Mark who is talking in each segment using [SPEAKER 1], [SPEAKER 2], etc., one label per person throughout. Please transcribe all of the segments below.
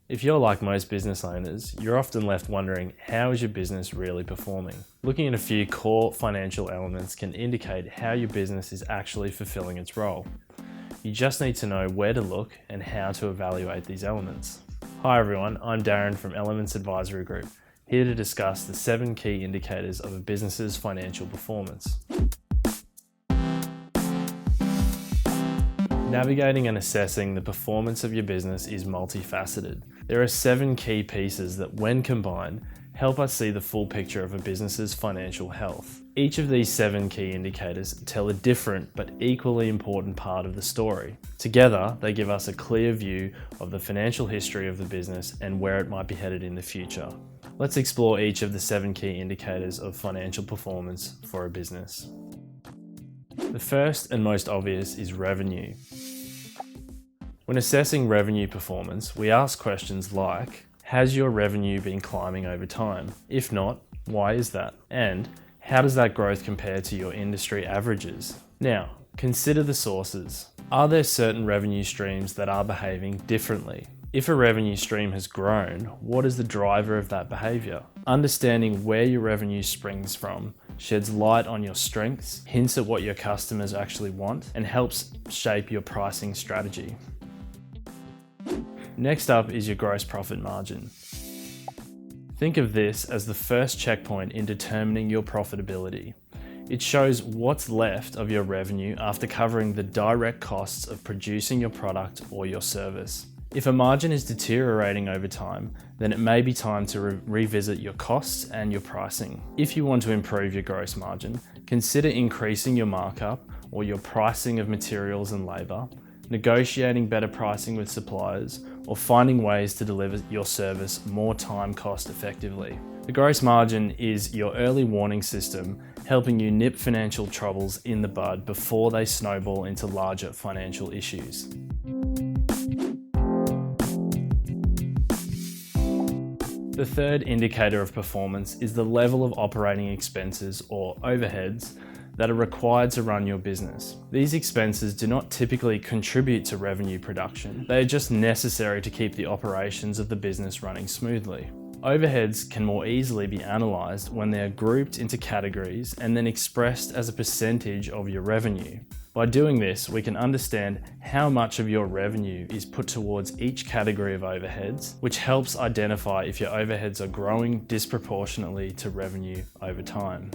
[SPEAKER 1] If you're like most business owners, you're often left wondering, how is your business really performing? Looking at a few core financial elements can indicate how your business is actually fulfilling its role. You just need to know where to look and how to evaluate these elements. Hi everyone, I'm Darren from Elements Advisory Group, here to discuss the 7 key indicators of a business's financial performance. Navigating and assessing the performance of your business is multifaceted. There are 7 key pieces that, when combined, help us see the full picture of a business's financial health. Each of these 7 key indicators tell a different but equally important part of the story. Together, they give us a clear view of the financial history of the business and where it might be headed in the future. Let's explore each of the 7 key indicators of financial performance for a business. The first and most obvious is revenue. When assessing revenue performance, we ask questions like, has your revenue been climbing over time? If not, why is that? And how does that growth compare to your industry averages? Now, consider the sources. Are there certain revenue streams that are behaving differently? If a revenue stream has grown, what is the driver of that behavior? Understanding where your revenue springs from sheds light on your strengths, hints at what your customers actually want, and helps shape your pricing strategy. Next up is your gross profit margin. Think of this as the first checkpoint in determining your profitability. It shows what's left of your revenue after covering the direct costs of producing your product or your service. If a margin is deteriorating over time, then it may be time to revisit your costs and your pricing. If you want to improve your gross margin, consider increasing your markup or your pricing of materials and labor, negotiating better pricing with suppliers, or finding ways to deliver your service more time cost effectively. The gross margin is your early warning system, helping you nip financial troubles in the bud before they snowball into larger financial issues. The third indicator of performance is the level of operating expenses or overheads that are required to run your business. These expenses do not typically contribute to revenue production. They are just necessary to keep the operations of the business running smoothly. Overheads can more easily be analysed when they are grouped into categories and then expressed as a percentage of your revenue. By doing this, we can understand how much of your revenue is put towards each category of overheads, which helps identify if your overheads are growing disproportionately to revenue over time.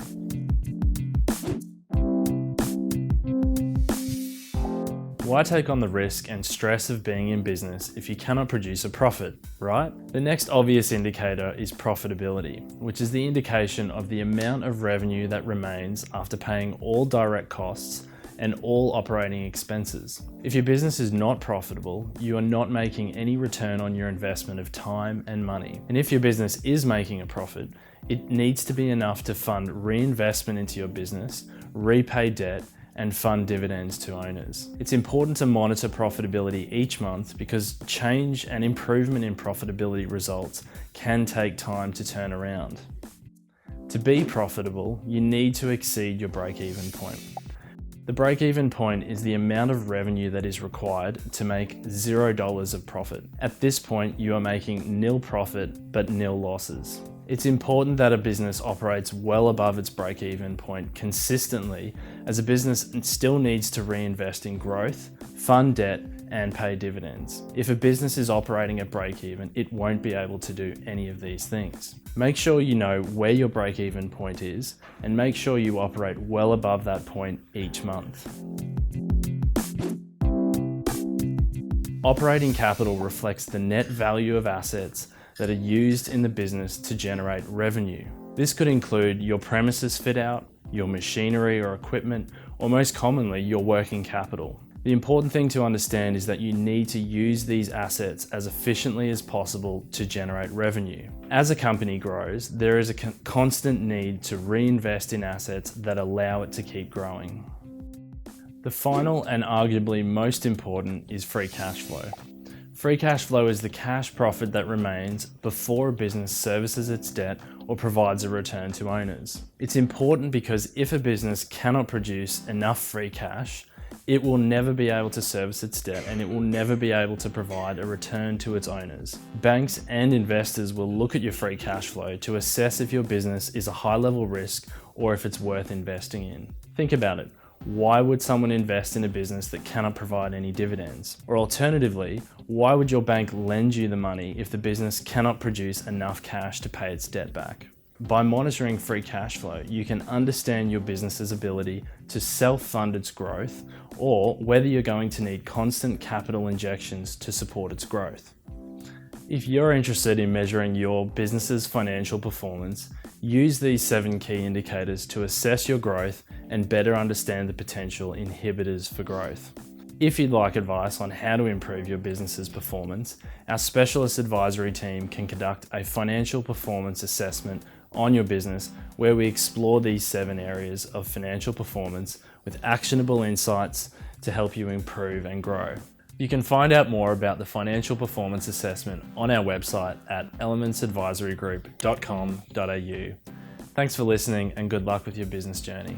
[SPEAKER 1] Why take on the risk and stress of being in business if you cannot produce a profit, right? The next obvious indicator is profitability, which is the indication of the amount of revenue that remains after paying all direct costs and all operating expenses. If your business is not profitable, you are not making any return on your investment of time and money. And if your business is making a profit, it needs to be enough to fund reinvestment into your business, repay debt, and fund dividends to owners. It's important to monitor profitability each month because change and improvement in profitability results can take time to turn around. To be profitable, you need to exceed your break-even point. The break-even point is the amount of revenue that is required to make $0 of profit. At this point, you are making nil profit but nil losses. It's important that a business operates well above its break-even point consistently, as a business still needs to reinvest in growth, fund debt, and pay dividends. If a business is operating at break-even, it won't be able to do any of these things. Make sure you know where your break-even point is, and make sure you operate well above that point each month. Operating capital reflects the net value of assets that are used in the business to generate revenue. This could include your premises fit out, your machinery or equipment, or most commonly, your working capital. The important thing to understand is that you need to use these assets as efficiently as possible to generate revenue. As a company grows, there is a constant need to reinvest in assets that allow it to keep growing. The final and arguably most important is free cash flow. Free cash flow is the cash profit that remains before a business services its debt or provides a return to owners. It's important because if a business cannot produce enough free cash, it will never be able to service its debt and it will never be able to provide a return to its owners. Banks and investors will look at your free cash flow to assess if your business is a high-level risk or if it's worth investing in. Think about it. Why would someone invest in a business that cannot provide any dividends? Or alternatively, why would your bank lend you the money if the business cannot produce enough cash to pay its debt back? By monitoring free cash flow, you can understand your business's ability to self-fund its growth or whether you're going to need constant capital injections to support its growth. If you're interested in measuring your business's financial performance, use these 7 key indicators to assess your growth and better understand the potential inhibitors for growth. If you'd like advice on how to improve your business's performance, our specialist advisory team can conduct a financial performance assessment on your business where we explore these 7 areas of financial performance with actionable insights to help you improve and grow. You can find out more about the financial performance assessment on our website at elementsadvisorygroup.com.au. Thanks for listening and good luck with your business journey.